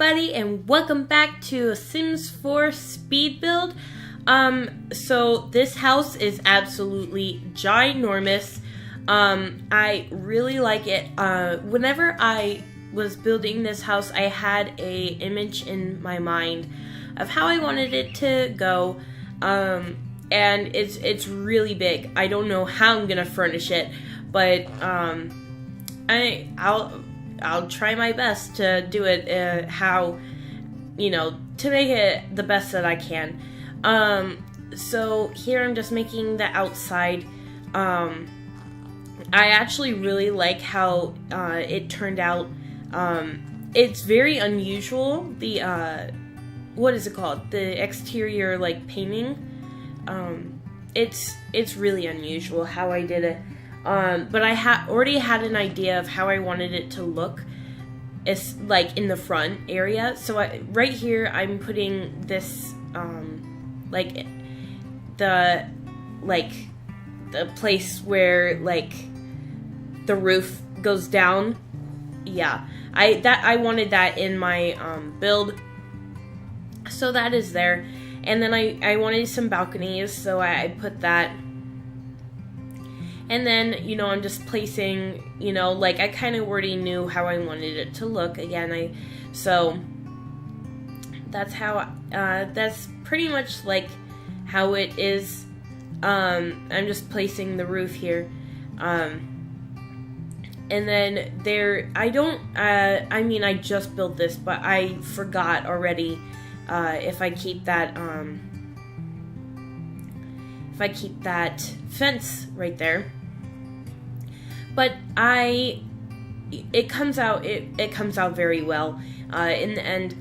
everybody, and welcome back to a Sims 4 speed build. So this house is absolutely ginormous. I really like it. Whenever I was building this house, I had a image in my mind of how I wanted it to go. And it's really big. I don't know how I'm gonna furnish it, but I'll try my best to do it to make it the best that I can. So here I'm just making the outside. I actually really like how it turned out. It's very unusual. The what is it called? The exterior painting. It's really unusual how I did it. But I already had an idea of how I wanted it to look. It's in the front area. So right here I'm putting this the place where the roof goes down. Yeah, I wanted that in my build. So that is there. And then I wanted some balconies, so I put that. And then, I'm just placing, I kind of already knew how I wanted it to look. Again, so that's how, that's pretty much how it is. I'm just placing the roof here. And then I just built this, but I forgot already, if I keep that fence right there. But it comes out very well. In the end,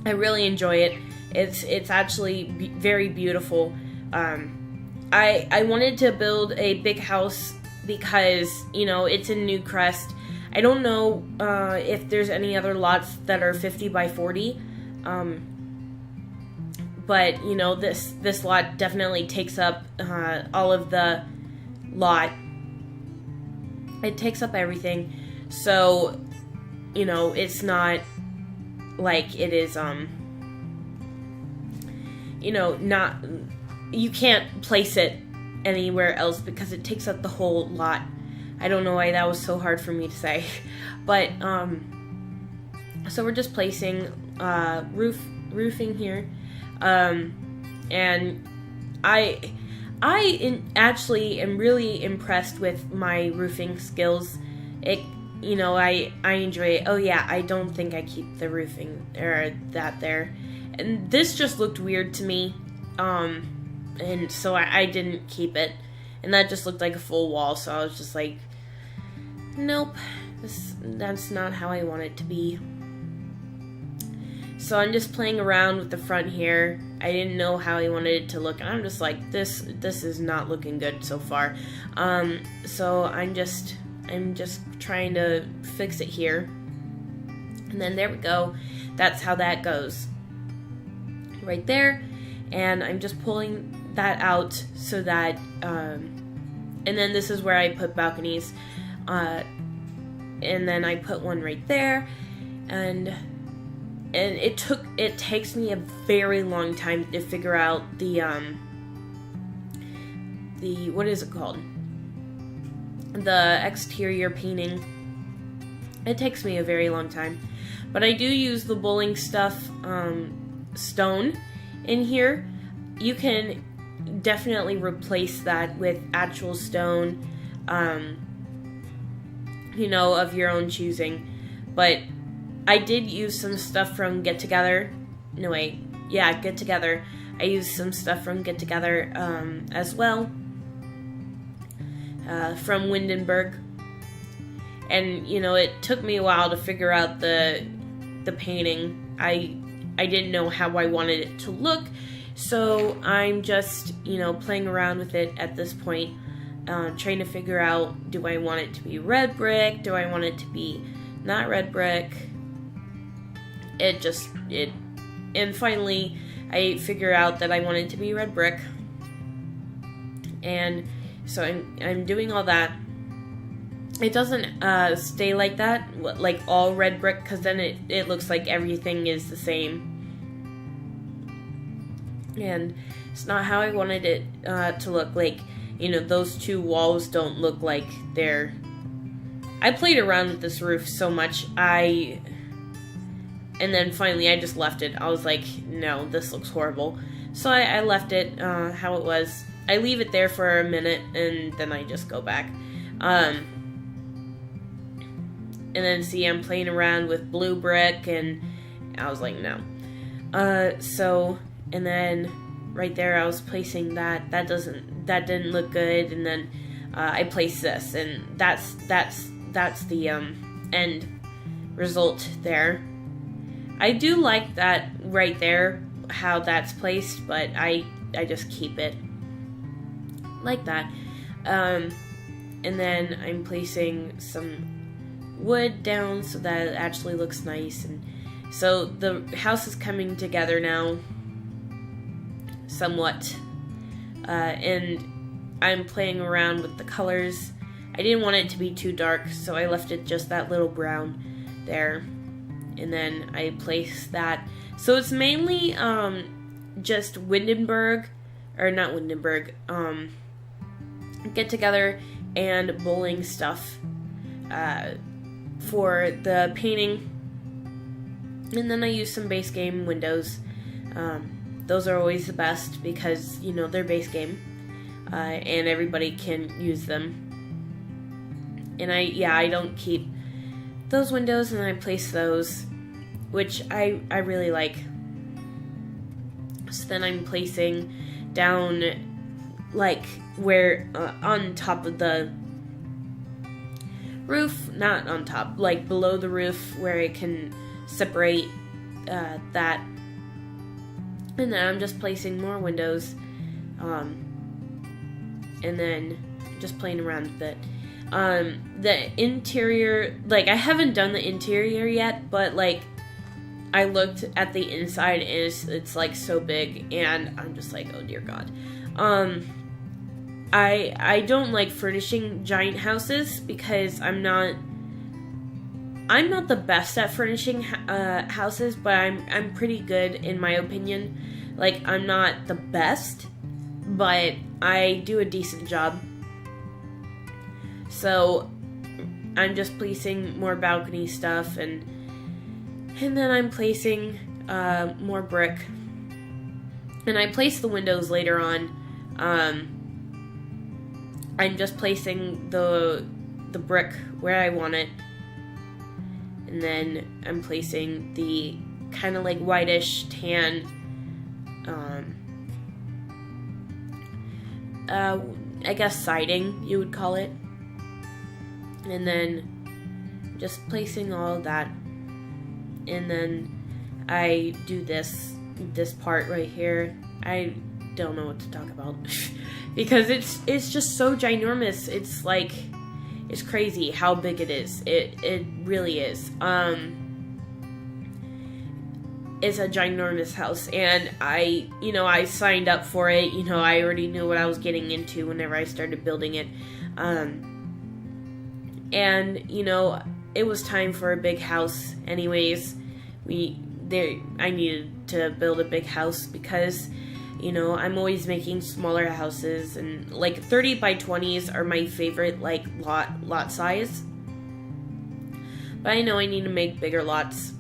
I really enjoy it. It's actually very beautiful. I wanted to build a big house because it's in New Crest. I don't know if there's any other lots that are 50 by 40. But this lot definitely takes up all of the lot. It takes up everything, so it's not like it is not, you can't place it anywhere else because it takes up the whole lot. I don't know why that was so hard for me to say, but so we're just placing roofing here. And I actually am really impressed with my roofing skills. I enjoy it. Oh yeah, I don't think I keep the roofing or that there. And this just looked weird to me. And so I didn't keep it. And that just looked like a full wall, so I was just like, nope, that's not how I want it to be. So I'm just playing around with the front here. I didn't know how I wanted it to look. I'm just like, this is not looking good so far. So I'm just trying to fix it here. And then there we go. That's how that goes. Right there. And I'm just pulling that out so that, and then this is where I put balconies. And then I put one right there. And it takes me a very long time to figure out the what is it called? The exterior painting. It takes me a very long time. But I do use the bowling stuff stone in here. You can definitely replace that with actual stone, of your own choosing. But I did use some stuff from Get Together. Get Together. I used some stuff from Get Together as well. From Windenburg. And, it took me a while to figure out the painting. I didn't know how I wanted it to look. So I'm just, playing around with it at this point. Trying to figure out, do I want it to be red brick? Do I want it to be not red brick? And finally I figure out that I want it to be red brick, and so I'm doing all that. it doesn't stay like that, like all red brick, because then it looks like everything is the same. And it's not how I wanted it to look. Like, you know, those two walls don't look like they're... I played around with this roof so much, and then finally I just left it. I was like, no, this looks horrible. So I left it how it was. I leave it there for a minute, and then I just go back. And then, see, I'm playing around with blue brick, and I was like, no. And then right there I was placing that didn't look good, and then I placed this, and that's the end result there. I do like that right there, how that's placed, but I just keep it like that. And then I'm placing some wood down so that it actually looks nice, and so the house is coming together now somewhat, and I'm playing around with the colors. I didn't want it to be too dark, so I left it just that little brown there, and then I placed that. So it's mainly just Windenburg, or not Windenburg, get together and bowling stuff for the painting. And then I use some base game windows. Those are always the best because, you know, they're base game, and everybody can use them. And I don't keep those windows, and I place those, which I really like. So then I'm placing down, like, where on top of the roof, not on top, like below the roof, where it can separate that. And then I'm just placing more windows, and then just playing around with it. The interior, like, I haven't done the interior yet, but, like, I looked at the inside, and it's like so big, and I'm just like, oh dear God. I don't like furnishing giant houses because I'm not the best at furnishing houses, but I'm pretty good in my opinion. Like, I'm not the best, but I do a decent job. So I'm just placing more balcony stuff, and then I'm placing more brick, and I place the windows later on. I'm just placing the brick where I want it, and then I'm placing the kind of like whitish tan, I guess siding you would call it, and then just placing all of that, and then I do this part right here. I don't know what to talk about because it's just so ginormous. It's like, it's crazy how big it is. It really is. It's a ginormous house, and I signed up for it. You know, I already knew what I was getting into whenever I started building it. And, you know, it was time for a big house anyways. I needed to build a big house because, you know, I'm always making smaller houses, and like 30 by 20s are my favorite, like, lot size. But I know I need to make bigger lots.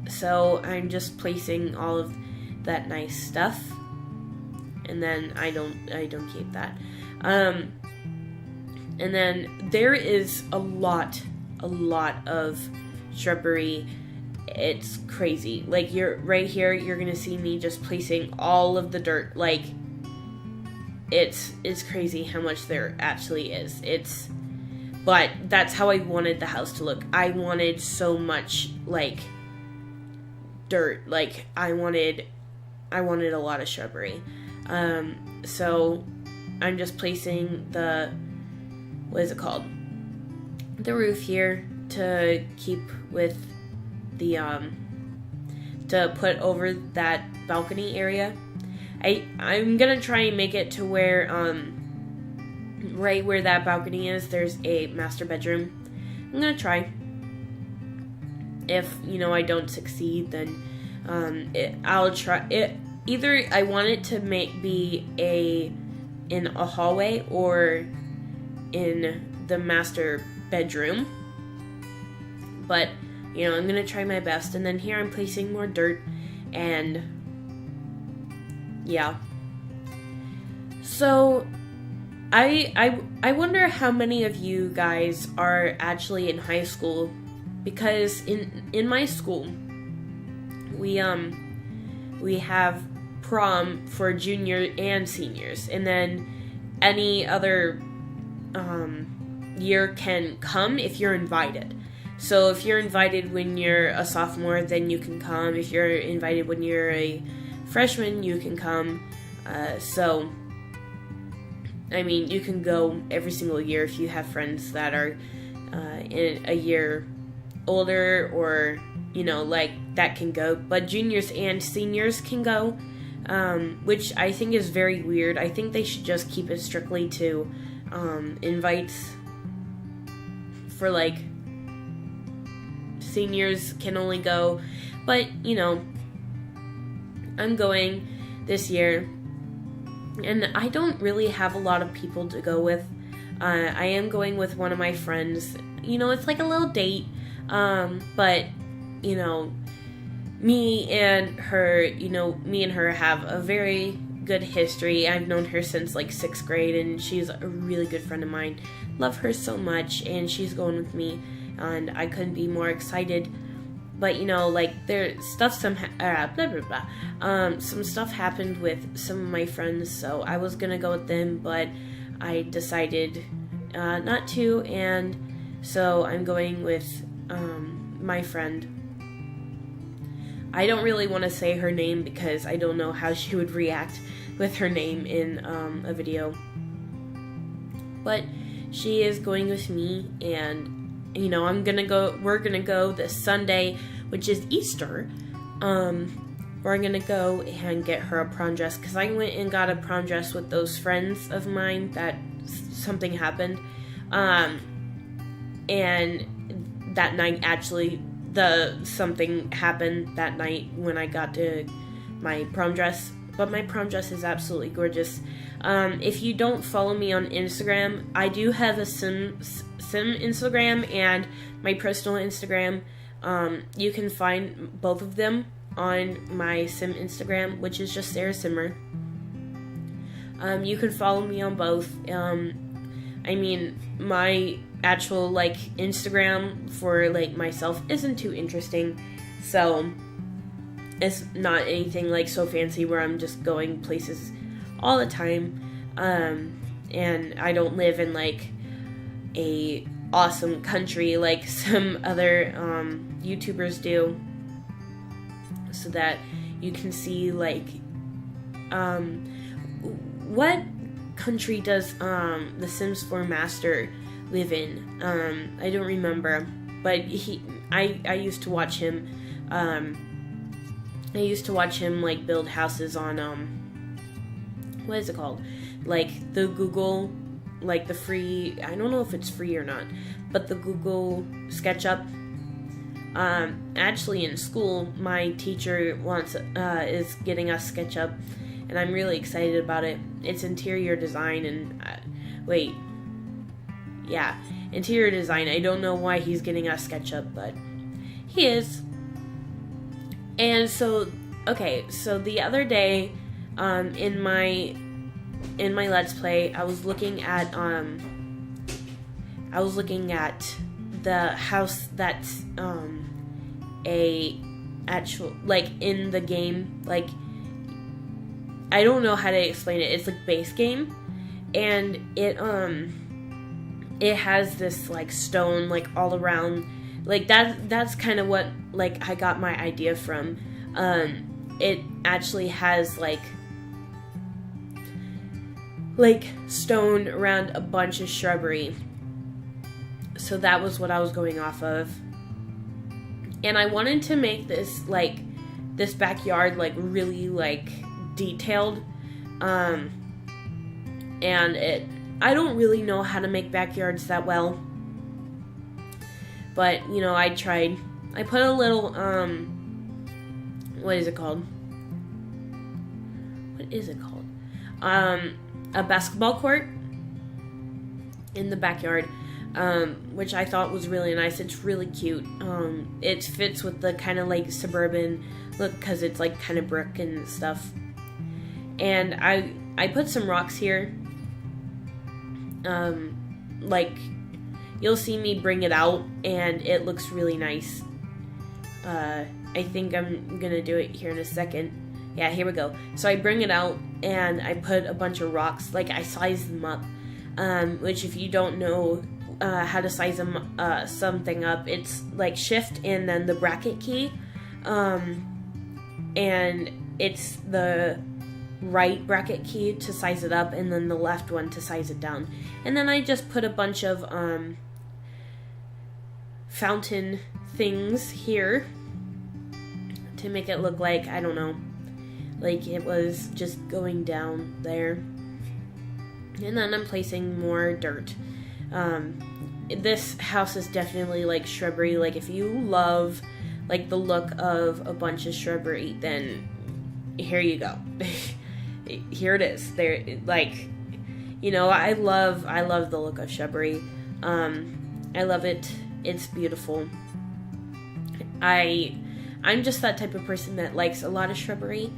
So I'm just placing all of that nice stuff, and then I don't keep that. And then there is a lot of shrubbery. It's crazy. Like, you're right here, you're gonna see me just placing all of the dirt. Like, it's crazy how much there actually is. But that's how I wanted the house to look. I wanted so much, like, dirt. Like, I wanted a lot of shrubbery. So I'm just placing the, what is it called? The roof here to keep with the, to put over that balcony area. I'm gonna try and make it to where, right where that balcony is, there's a master bedroom. I'm gonna try. If, I don't succeed, then I'll try it. Either I want it to be in a hallway or in the master bedroom. But, I'm gonna try my best. And then here I'm placing more dirt, and yeah. So I wonder how many of you guys are actually in high school, because in my school we have prom for junior and seniors, and then any other year can come if you're invited. So if you're invited when you're a sophomore, then you can come. If you're invited when you're a freshman, you can come. So you can go every single year if you have friends that are in a year older, or that can go. But juniors and seniors can go, which I think is very weird. I think they should just keep it strictly to invites for seniors can only go. But I'm going this year, and I don't really have a lot of people to go with. I am going with one of my friends. It's like a little date, but me and her have a very good history. I've known her since 6th grade, and she's a really good friend of mine. Love her so much, and she's going with me, and I couldn't be more excited. But there's stuff some stuff happened with some of my friends, so I was gonna go with them, but I decided not to, and so I'm going with my friend. I don't really want to say her name because I don't know how she would react with her name in a video. But she is going with me, and we're gonna go this Sunday, which is Easter. We're gonna go and get her a prom dress, because I went and got a prom dress with those friends of mine that something happened. And that night, actually, something happened that night when I got to my prom dress. But my prom dress is absolutely gorgeous. If you don't follow me on Instagram, I do have a sim Instagram and my personal Instagram. You can find both of them on my sim Instagram, which is just Sara Simmer. You can follow me on both. My actual Instagram for myself isn't too interesting, so it's not anything so fancy where I'm just going places all the time. And I don't live in a awesome country like some other YouTubers do, so that you can see what country does the Sims 4 Master live in. I don't remember, but I used to watch him. I used to watch him build houses on what is it called? The Google, the free, I don't know if it's free or not, but the Google SketchUp. Actually in school, my teacher is getting us SketchUp, and I'm really excited about it. It's interior design, and interior design. I don't know why he's getting us SketchUp, but he is. And so the other day, in my Let's Play, I was looking at the house that's a actual in the game. I don't know how to explain it. It's base game, and it has this stone all around. That's kind of what I got my idea from. It actually has stone around a bunch of shrubbery. So that was what I was going off of. And I wanted to make this this backyard really detailed. And I don't really know how to make backyards that well. But, you know, I tried. I put a little, what is it called? What is it called? A basketball court in the backyard, which I thought was really nice. It's really cute. It fits with the kind of like suburban look because it's like kind of brick and stuff. And I put some rocks here. Like, you'll see me bring it out, and it looks really nice. I think I'm gonna do it here in a second. Yeah, here we go. So I bring it out, and I put a bunch of rocks. Like, I size them up, which if you don't know how to size them, something up, it's like shift and then the bracket key. And it's the right bracket key to size it up, and then the left one to size it down. And then I just put a bunch of fountain things here to make it look like, I don't know, like it was just going down there. And then I'm placing more dirt. This house is definitely like shrubbery. Like, if you love like the look of a bunch of shrubbery, then here you go. Here it is. There, like, you know, I love the look of shrubbery. I love it. It's beautiful. I'm just that type of person that likes a lot of shrubbery.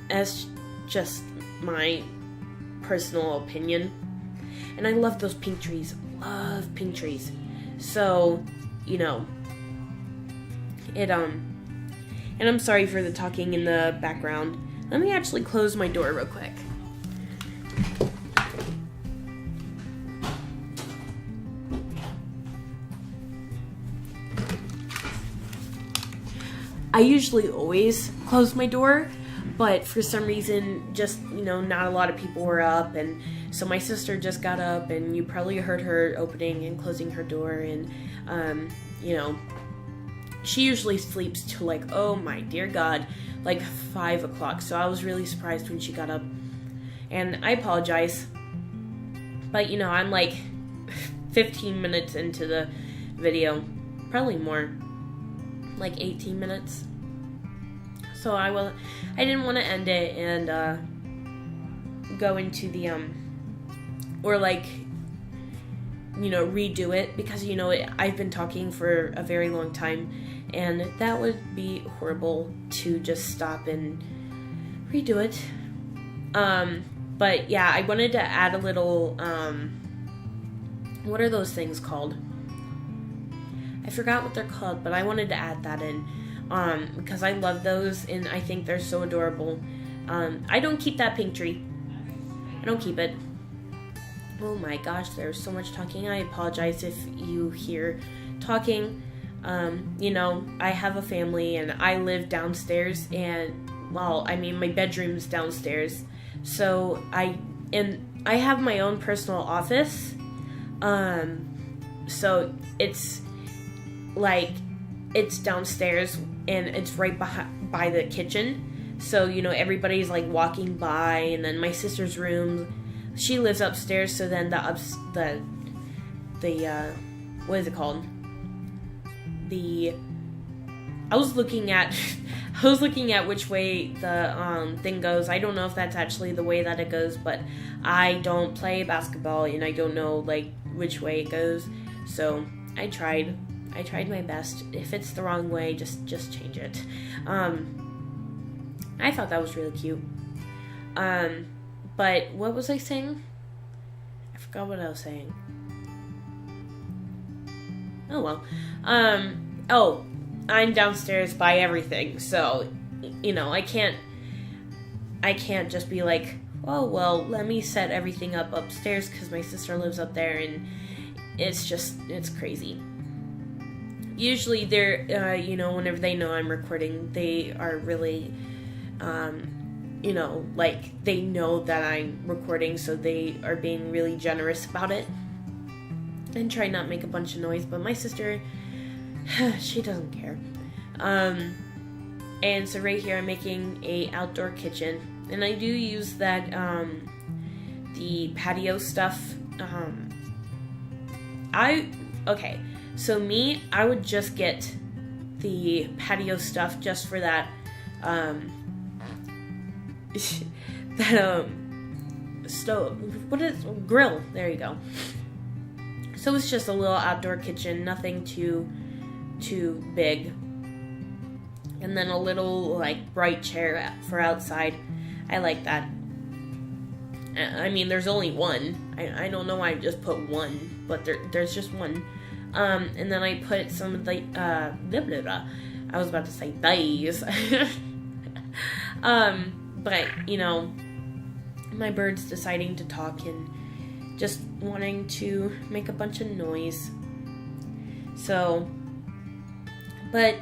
As just my personal opinion. And I love those pink trees. Love pink trees. So, you know, it, and I'm sorry for the talking in the background. Let me actually close my door real quick. I usually always close my door, but for some reason, just, you know, not a lot of people were up, and so my sister just got up, and you probably heard her opening and closing her door, and, you know, she usually sleeps till like, oh my dear God, like 5 o'clock, so I was really surprised when she got up, and I apologize, but, you know, I'm like 15 minutes into the video, probably more, like 18 minutes. So I didn't want to end it and go into the or like, you know, redo it, because, you know, I've been talking for a very long time, and that would be horrible to just stop and redo it. But yeah, I wanted to add a little what are those things called? I forgot what they're called, but I wanted to add that in, because I love those, and I think they're so adorable. I don't keep that pink tree. I don't keep it. Oh my gosh, there's so much talking. I apologize if you hear talking. You know, I have a family, and I live downstairs, and, well, I mean, my bedroom's downstairs, so I have my own personal office, so it's like, it's downstairs, and it's right by the kitchen, so, you know, everybody's like walking by, and then my sister's room, she lives upstairs, so then the what is it called? I was looking at which way the thing goes. I don't know if that's actually the way that it goes, but I don't play basketball, and I don't know like which way it goes, so I tried my best. If it's the wrong way, just change it. I thought that was really cute. But what was I saying? I forgot what I was saying. Oh well. Oh, I'm downstairs by everything, so, you know, I can't just be like, oh well, let me set everything up upstairs because my sister lives up there, and it's crazy. Usually they're, you know, whenever they know I'm recording, they are really, you know, like, they know that I'm recording, so they are being really generous about it and try not to make a bunch of noise, but my sister, she doesn't care. And so right here I'm making a outdoor kitchen, and I do use that, the patio stuff. Okay, So me, I would just get the patio stuff just for that, stove, grill, there you go. So it's just a little outdoor kitchen, nothing too big. And then a little, like, bright chair for outside. I like that. I mean, there's only one. I don't know why I just put one, but there's just one. And then I put some of the, I was about to say dice. But, you know, my bird's deciding to talk and just wanting to make a bunch of noise. So, but,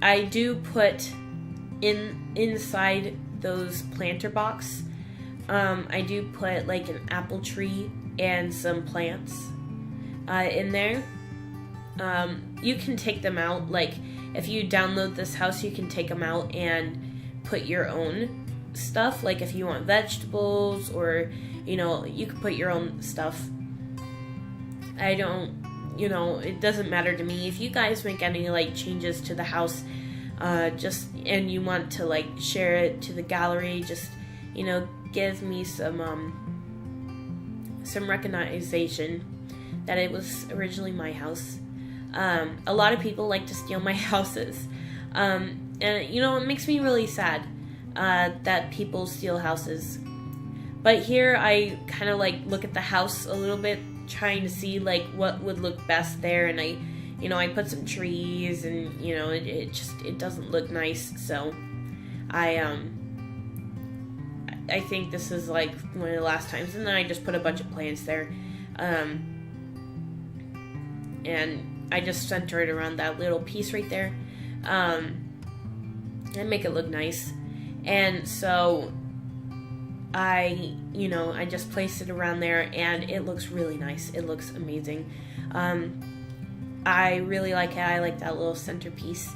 I do put inside those planter box, I do put like an apple tree and some plants in there. You can take them out, like if you download this house, you can take them out and put your own stuff, like if you want vegetables, or you know, you can put your own stuff. I don't, you know, it doesn't matter to me. If you guys make any like changes to the house, and you want to like share it to the gallery, just, you know, give me some recognition that it was originally my house. A lot of people like to steal my houses, and you know, it makes me really sad that people steal houses. But here I kind of like look at the house a little bit, trying to see like what would look best there, and I put some trees, and you know, it doesn't look nice. So I think this is like one of the last times, and then I just put a bunch of plants there, and I just center it around that little piece right there, and make it look nice. And so I just placed it around there, and it looks really nice. It looks amazing. I really like it. I like that little centerpiece.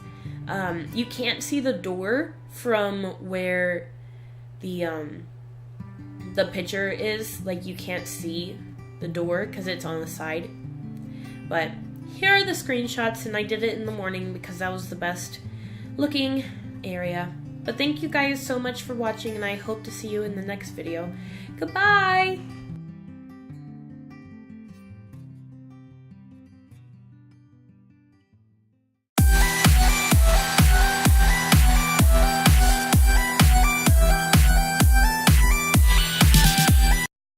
You can't see the door from where the picture is. Like, you can't see the door because it's on the side. But here are the screenshots, and I did it in the morning because that was the best looking area. But thank you guys so much for watching, and I hope to see you in the next video. Goodbye!